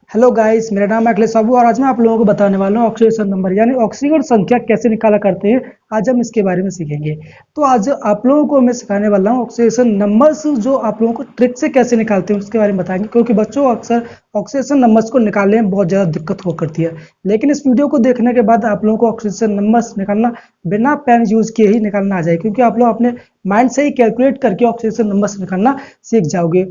Hello guys, मेरा नाम है अखिलेश साबू और आज मैं आप लोगों को बताने वाला हूँ ऑक्सीडेशन नंबर यानी ऑक्सीजन संख्या कैसे निकाला करते हैं। आज हम इसके बारे में सीखेंगे। तो आज आप लोगों को मैं सिखाने वाला हूँ ऑक्सीडेशन नंबर्स जो आप लोगों को ट्रिक से कैसे निकालते हैं उसके बारे में बताएंगे, क्योंकि बच्चों अक्सर ऑक्सीडेशन नंबर्स को निकालने में बहुत ज़्यादा दिक्कत हुआ करती है। लेकिन इस वीडियो को देखने के बाद आप लोगों को ऑक्सीडेशन नंबर्स निकालना बिना पेन यूज किए ही निकालना आ जाए, क्योंकि आप लोग अपने माइंड से ही कैलकुलेट करके ऑक्सीडेशन नंबर्स निकालना सीख जाओगे।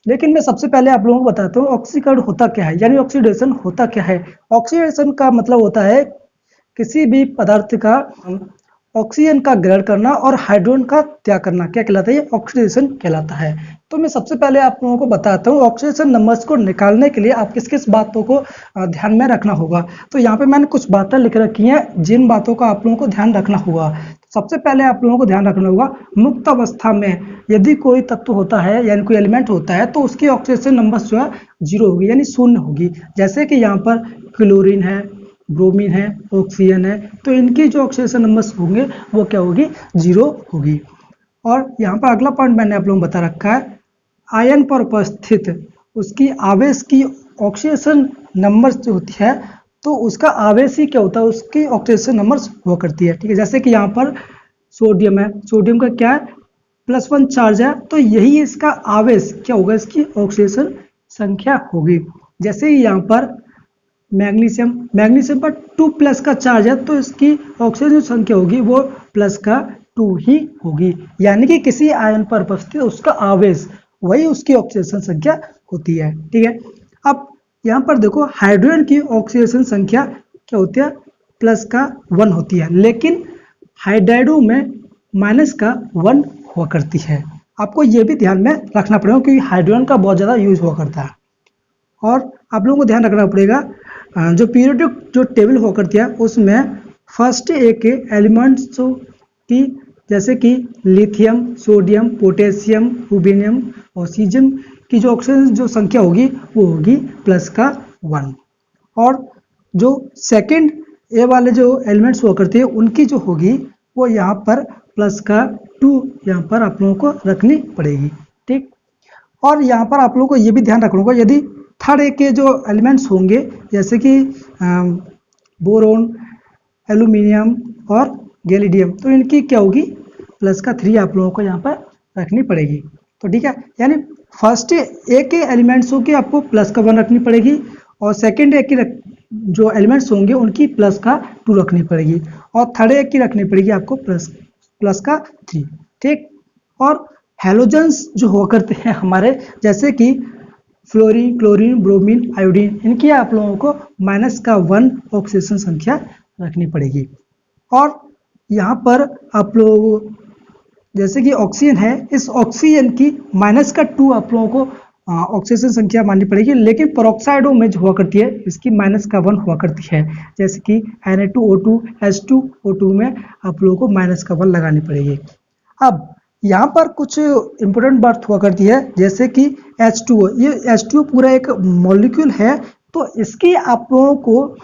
लेकिन मैं सबसे पहले आप लोगों को बताता हूँ ऑक्सीकरण होता क्या है, यानी ऑक्सीडेशन होता क्या है। ऑक्सीडेशन का मतलब होता है किसी भी पदार्थ का ऑक्सीजन का ग्रहण करना और हाइड्रोजन का त्याग करना। क्या कहलाता है? ये ऑक्सीडेशन कहलाता है। तो मैं सबसे पहले आप लोगों को बताता हूँ ऑक्सीडेशन नंबर्स को निकालने के लिए आप किस किस बातों को ध्यान में रखना होगा। तो यहाँ पे मैंने कुछ बातें लिख रखी हैं जिन बातों का आप लोगों को ध्यान रखना होगा। सबसे पहले आप लोगों को ध्यान रखना होगा, मुक्त अवस्था में यदि कोई तत्व होता है यानी कोई एलिमेंट होता है तो उसकी ऑक्सीडेशन नंबर्स जो है जीरो होगी यानी शून्य होगी। जैसे कि यहाँ पर क्लोरीन है, ब्रोमीन है, ऑक्सीजन है, तो इनकी जो ऑक्सीडेशन नंबर्स होंगे वो क्या होगी? जीरो होगी। और यहाँ पर अगला पॉइंट मैंने आप लोगों को बता रखा है, आयन पर उपस्थित उसकी आवेश की ऑक्सीडेशन नंबर्स जो होती है तो उसका आवेश ही क्या होता है? उसकी ऑक्सीडेशन नंबर्स हुआ करती है। ठीक है, जैसे कि यहाँ पर सोडियम है, सोडियम का क्या है? +1 चार्ज है, तो यही इसका आवेश क्या होगा? इसकी ऑक्सीडेशन संख्या होगी। जैसे ही यहाँ पर मैग्नीशियम, मैग्नीशियम पर 2 प्लस का चार्ज है, तो इसकी ऑक्सीजन संख्या होगी वो प्लस का 2 ही होगी। यानी कि किसी आयन पर उपस्थित उसका आवेश वही उसकी ऑक्सीडेशन संख्या होती है। ठीक है, अब यहाँ पर देखो हाइड्रोजन की ऑक्सीडेशन संख्या क्या होती है? प्लस का 1 होती है, लेकिन हाइड्राइडो में माइनस का 1 हुआ करती है। आपको ये भी ध्यान में रखना पड़ेगा क्योंकि हाइड्रोजन का बहुत ज़्यादा यूज हुआ करता है। और आप लोगों को ध्यान रखना पड़ेगा जो पीरियोडिक जो टेबल हुआ करती है उसमें फर्स्ट ए के एलिमेंट्स की, जैसे कि लिथियम, सोडियम, पोटेशियम, रुबिनियम और सीजियम की जो ऑक्सीजन जो संख्या होगी वो होगी प्लस का 1। और जो सेकंड ए वाले जो एलिमेंट्स हुआ करते हैं उनकी जो होगी वो यहाँ पर प्लस का 2 यहाँ पर आप लोगों को रखनी पड़ेगी। ठीक, और यहाँ पर आप लोगों को ये भी ध्यान रखना होगा, यदि थर्ड ए के जो एलिमेंट्स होंगे जैसे कि बोरोन, एल्यूमिनियम और गैलिडियम, तो इनकी क्या होगी? प्लस का 3 आप लोगों को यहाँ पर रखनी पड़ेगी। तो ठीक है, यानी फर्स्ट ए के एलिमेंट्स की आपको प्लस का 1 रखनी पड़ेगी और सेकेंड ए की जो एलिमेंट्स होंगे उनकी प्लस का 2 रखनी पड़ेगी और थर्ड ए की रखनी पड़ेगी आपको प्लस का 3। ठीक, और हैलोजेंस जो हुआ करते हैं हमारे, जैसे कि फ्लोरीन, क्लोरीन, ब्रोमीन, आयोडीन, इनकी आप लोगों को माइनस का 1 ऑक्सीडेशन संख्या रखनी पड़ेगी। और यहाँ पर आप लोग जैसे कि ऑक्सीजन है, इस ऑक्सीजन की माइनस का 2 आप लोगों को ऑक्सीजन संख्या माननी पड़ेगी, लेकिन पेरोक्साइडों में जो हुआ करती है इसकी माइनस का 1 हुआ करती है। जैसे कि Na2O2, H2O2 में आप लोगों को माइनस का 1 लगानी पड़ेगी। अब यहाँ पर कुछ इंपॉर्टेंट बात हुआ करती है, जैसे कि H2O, ये H2O पूरा एक मॉलिक्यूल है, तो इसकी आप लोगों को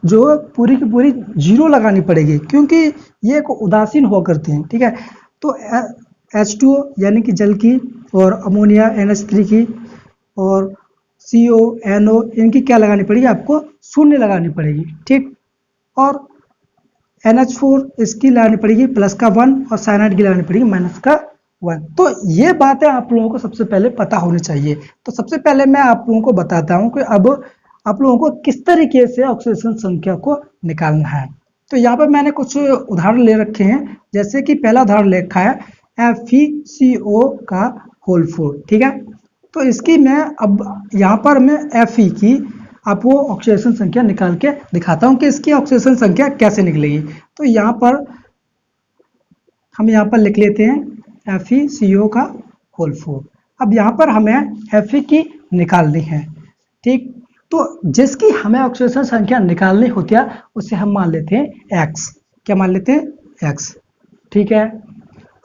जो पूरी की पूरी 0 लगानी पड़ेगी क्योंकि ये एक उदासीन हुआ करती हैं। ठीक है, तो H2O यानी कि जल की, और अमोनिया NH3 की, और CO, NO, इनकी क्या लगानी पड़ेगी? आपको 0 लगानी पड़ेगी। ठीक, और NH4 इसकी लगानी पड़ेगी प्लस का 1 और साइनाइड की लगानी पड़ेगी माइनस का 1। तो ये बातें आप लोगों को सबसे पहले पता होनी चाहिए। तो सबसे पहले मैं आप लोगों को बताता हूँ कि अब आप लोगों को किस तरीके से ऑक्सीडेशन संख्या को निकालना है। तो यहाँ पर मैंने कुछ उदाहरण ले रखे हैं, जैसे कि पहला उदाहरण ले रखा है FeCO का होल 4। ठीक है, तो इसकी मैं अब यहाँ पर मैं Fe की आपको ऑक्सीडेशन संख्या निकाल के दिखाता हूँ कि इसकी ऑक्सीडेशन संख्या कैसे निकलेगी। तो यहाँ पर हम यहाँ पर लिख लेते हैं FeCO का होल 4। अब यहाँ पर हमें Fe की निकालनी है। ठीक, तो जिसकी हमें ऑक्सीडेशन संख्या निकालनी होती है उसे हम मान लेते हैं X। क्या मान लेते हैं? X। ठीक है,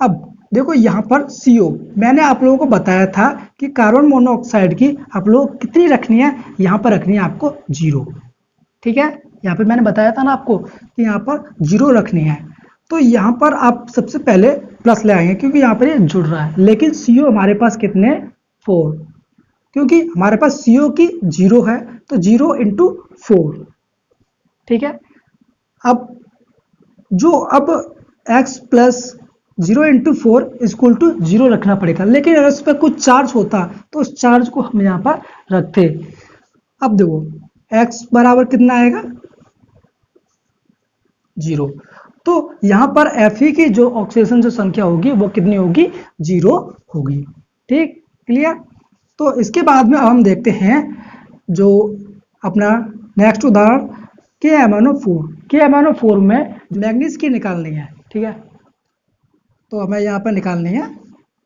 अब देखो यहाँ पर CO मैंने आप लोगों को बताया था कि कार्बन मोनोऑक्साइड की आप लोगों को कितनी रखनी है? यहाँ पर रखनी है आपको 0। ठीक है, यहाँ पे मैंने बताया था ना आपको कि यहाँ पर 0 रखनी है। तो यहाँ पर आप सबसे पहले प्लस ले आएंगे क्योंकि यहाँ पर ये जुड़ रहा है, लेकिन CO हमारे पास कितने? 4। क्योंकि हमारे पास CO की 0 है, तो 0 इंटू 4, ठीक है। अब अब x plus 0 into 4 equal to 0 रखना पड़ेगा, लेकिन अगर उस पर कुछ चार्ज होता तो उस चार्ज को हम यहाँ पर रखते। अब देखो x बराबर कितना आएगा 0, तो यहाँ पर Fe की जो ऑक्सीडेशन जो संख्या होगी वो कितनी होगी 0 होगी। ठीक, क्लियर। तो इसके बाद में अब हम देखते हैं जो अपना नेक्स्ट उदाहरण KMnO4 में मैग्नीज की निकालनी है, ठीक है। तो हमें यहाँ पर निकालनी है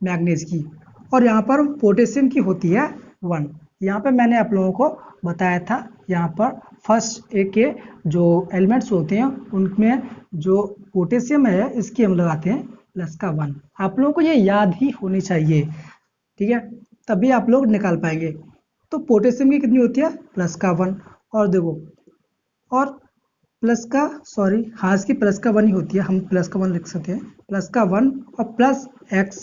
मैग्नीज की, और यहाँ पर पोटेशियम की होती है 1। यहाँ पर मैंने आप लोगों को बताया था, यहाँ पर फर्स्ट ए के जो एलिमेंट्स होते हैं उनमें जो पोटेशियम है इसकी हम लगाते हैं +1। आप लोगों को ये याद ही होनी चाहिए, ठीक है, तभी आप लोग निकाल पाएंगे। तो पोटेशियम की कितनी होती है +1, और देखो और इसकी +1 ही होती है, हम +1 लिख सकते हैं, +1 और +x,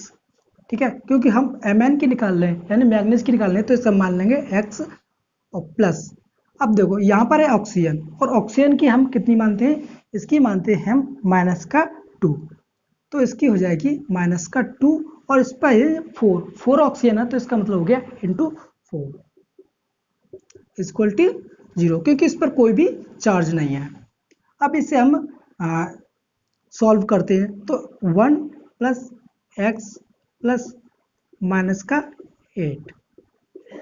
ठीक है, क्योंकि हम Mn की निकाल रहे हैं यानी मैग्नीज की निकाल रहे हैं, तो इसे मान लेंगे x और प्लस। अब देखो यहाँ पर है ऑक्सीजन, और ऑक्सीजन की हम कितनी मानते हैं, इसकी मानते हैं हम -2, तो इसकी हो जाएगी -2, और इस पर है 4 ऑक्सीजन है, तो इसका मतलब हो गया इंटू 4 इक्वल टू 0, क्योंकि इस पर कोई भी चार्ज नहीं है। अब इसे हम सॉल्व करते हैं, तो 1 + x प्लस -8,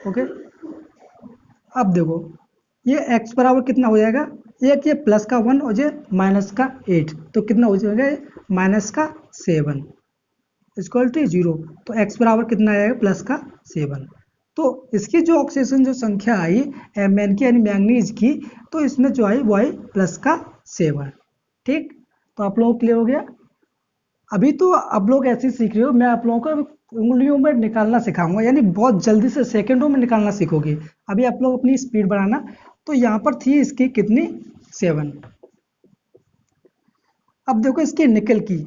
ओके। अब देखो ये x बराबर कितना हो जाएगा, एक ये +1 और ये -8, तो कितना हो जाएगा -7 इक्वल टू 0, तो x बराबर कितना आएगा +7। तो इसकी जो ऑक्सीडेशन जो संख्या आई Mn की यानी मैंगनीज की, तो इसमें जो आई वो आई +7। ठीक, तो आप लोगों को क्लियर हो गया। अभी तो आप लोग ऐसे सीख रहे हो, मैं आप लोगों को उंगलियों में निकालना सिखाऊंगा, यानी बहुत जल्दी से सेकंडों में निकालना सीखोगे। अभी आप लोग अपनी स्पीड बढ़ाना। तो यहाँ पर थी इसकी कितनी 7। अब देखो इसकी निकल की,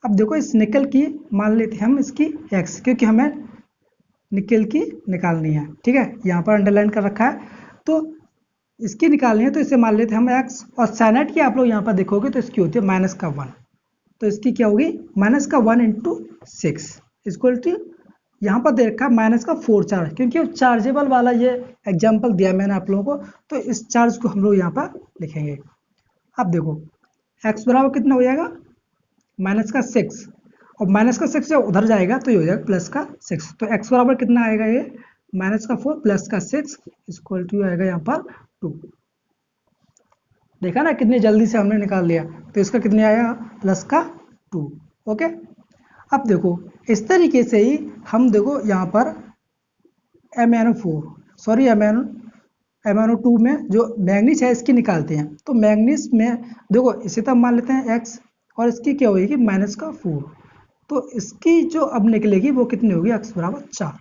अब देखो इस निकल की मान लेते हम इसकी x, क्योंकि हमें निकल की निकालनी है, ठीक है, यहाँ पर अंडरलाइन कर रखा है, तो इसकी निकालनी है, तो इसे मान लेते हम x। और साइनाइड की आप लोग यहाँ पर देखोगे तो इसकी होती है -1, तो इसकी क्या होगी -1 इंटू 6 इक्वल टू, यहाँ पर दे रखा -4 चार्ज, क्योंकि चार्जेबल वाला ये एग्जाम्पल दिया मैंने आप लोगों को, तो इस चार्ज को हम लोग यहाँ पर लिखेंगे। अब देखो x बराबर कितना हो जाएगा -6, और -6 जब उधर जाएगा तो ये हो जाएगा +6, तो x बराबर कितना आएगा, ये -4 +6 इक्वल टू आएगा यहाँ पर 2। देखा ना कितनी जल्दी से हमने निकाल लिया, तो इसका कितने आया +2, ओके। अब देखो इस तरीके से ही हम देखो यहाँ पर MnO2 में जो मैग्नीज है इसकी निकालते हैं। तो मैग्नीज में देखो इसे तो हम मान लेते हैं x, और इसकी क्या होगी -4, तो इसकी जो अब निकलेगी वो कितनी होगी x बराबर 4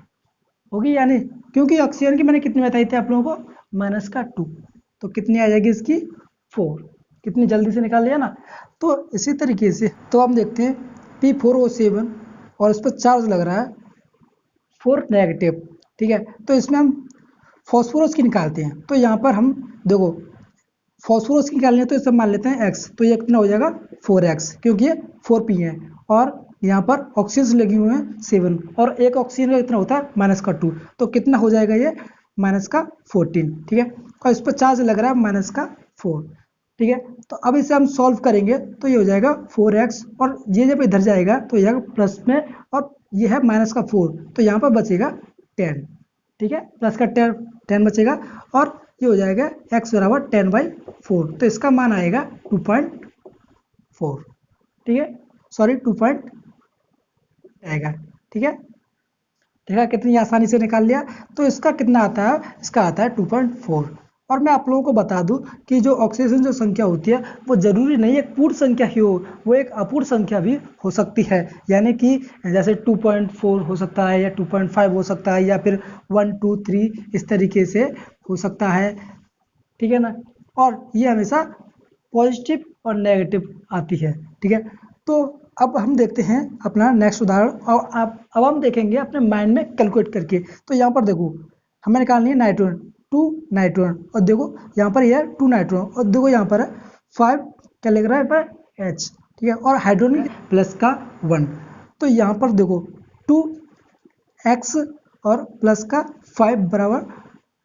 होगी, यानी क्योंकि ऑक्सीजन की मैंने कितनी बताई थी आप लोगों को -2, तो कितनी आ जाएगी इसकी 4। कितनी जल्दी से निकाल लिया ना। तो इसी तरीके से तो हम देखते हैं P4O7 और इस पर चार्ज लग रहा है 4 नेगेटिव, ठीक है, तो इसमें हम फॉस्फोरस की निकालते हैं। तो यहाँ पर हम देखो फॉस्फोरस की निकालनी है, तो इसे मान लेते हैं x, तो ये कितना हो जाएगा 4x, क्योंकि ये 4p है, और यहाँ पर ऑक्सीजन लगी हुई है 7, और एक ऑक्सीजन का कितना होता है -2, तो कितना हो जाएगा ये -14, ठीक है, और इस पर चार्ज लग रहा है -4, ठीक है। तो अब इसे हम सॉल्व करेंगे, तो ये हो जाएगा 4x, और ये जब इधर जाएगा तो ये प्लस में, और ये है -4, तो यहाँ पर बचेगा 10, ठीक है, प्लस का 10 बचेगा, और ये हो जाएगा x बराबर 10/4, तो इसका मान आएगा 2.4, ठीक है, सॉरी 2 आएगा, ठीक है। देखा कितनी आसानी से निकाल लिया। तो इसका कितना आता है, इसका आता है 2.4। और मैं आप लोगों को बता दूं कि जो ऑक्सीजन जो संख्या होती है वो जरूरी नहीं एक पूर्ण संख्या ही हो, वो एक अपूर्ण संख्या भी हो सकती है, यानी कि जैसे 2.4 हो सकता है, या 2.5 हो सकता है, या फिर 1 2 3 इस तरीके से हो सकता है, ठीक है ना। और ये हमेशा पॉजिटिव और नेगेटिव आती है, ठीक है। तो अब हम देखते हैं अपना नेक्स्ट उदाहरण, और अब हम देखेंगे अपने माइंड में कैलकुलेट करके। तो यहाँ पर देखो हमें निकालनी है नाइट्रोजन, 2 नाइट्रोजन, और देखो यहाँ पर यह 2 नाइट्रोजन, और देखो यहाँ पर है 5 क्या लिख रहा है पर H, ठीक है, और हाइड्रोजन प्लस का 1, तो यहाँ पर देखो 2x और प्लस का 5 बराबर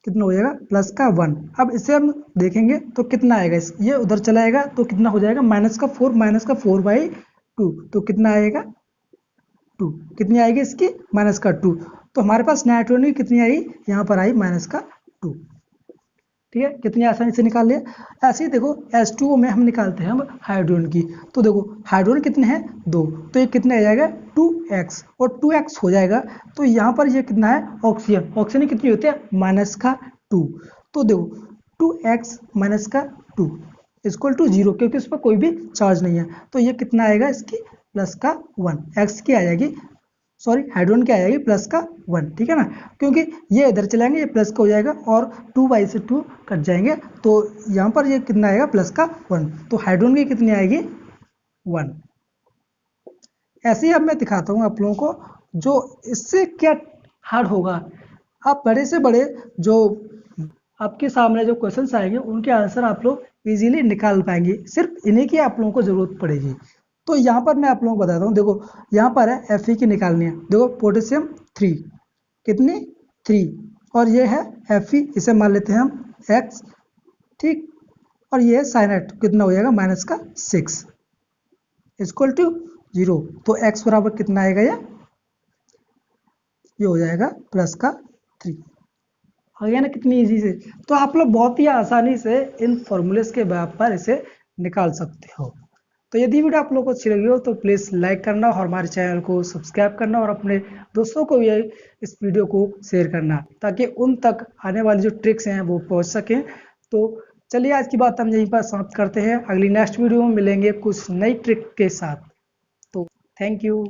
कितना हो जाएगा प्लस का 1। अब इसे हम देखेंगे तो कितना आएगा, ये उधर चला आएगा तो कितना हो जाएगा माइनस का 4/2, तो कितना आएगा 2, कितनी आएगी इसकी -2, तो हमारे पास नाइट्रोजन की कितनी आई, यहाँ पर आई -2, ठीक है, कितनी आसानी से निकाल लिया। ऐसे ही देखो H2O में हम निकालते हैं अब हाइड्रोजन की, तो देखो हाइड्रोजन कितने हैं 2, तो ये कितने आ जाएगा 2x, और 2x हो जाएगा तो यहाँ पर ये कितना है ऑक्सीजन, ऑक्सीजन कितनी होती है -2, तो देखो 2x -2 इक्वल टू 0, क्योंकि उस पर कोई भी चार्ज नहीं है, तो ये कितना आएगा इसकी +1, x की आ जाएगी, सॉरी हाइड्रोजन की आ जाएगी +1, ठीक है ना, क्योंकि ये इधर चलाएंगे ये प्लस का हो जाएगा और 2 से 2 कट जाएंगे, तो यहाँ पर ये कितना आएगा +1, तो हाइड्रोजन की कितनी आएगी 1। ऐसे ही अब मैं दिखाता हूँ आप लोगों को, जो इससे क्या हार्ड होगा, आप बड़े से बड़े जो आपके सामने जो क्वेश्चंस आएंगे उनके आंसर आप लोग इजीली निकाल पाएंगे, सिर्फ इन्हीं की आप लोगों को जरूरत पड़ेगी। तो यहाँ पर मैं आप लोगों को बताता हूँ, देखो यहाँ पर है Fe की निकालनी है, देखो पोटेशियम 3 कितनी 3, और ये है Fe, इसे मान लेते हैं हम X, ठीक, और ये है साइनाइड, कितना हो जाएगा -6 इक्वल टू 0, तो x बराबर कितना आएगा, ये हो जाएगा +3। आ गया ना कितनी इजी से, तो आप लोग बहुत ही आसानी से इन फॉर्मूलेस के पर इसे निकाल सकते हो। तो यदि वीडियो आप लोगों को अच्छी लगी हो तो प्लीज़ लाइक करना और हमारे चैनल को सब्सक्राइब करना, और अपने दोस्तों को भी इस वीडियो को शेयर करना, ताकि उन तक आने वाली जो ट्रिक्स हैं वो पहुंच सकें। तो चलिए आज की बात हम यहीं पर समाप्त करते हैं, अगली नेक्स्ट वीडियो में मिलेंगे कुछ नई ट्रिक के साथ। तो थैंक यू।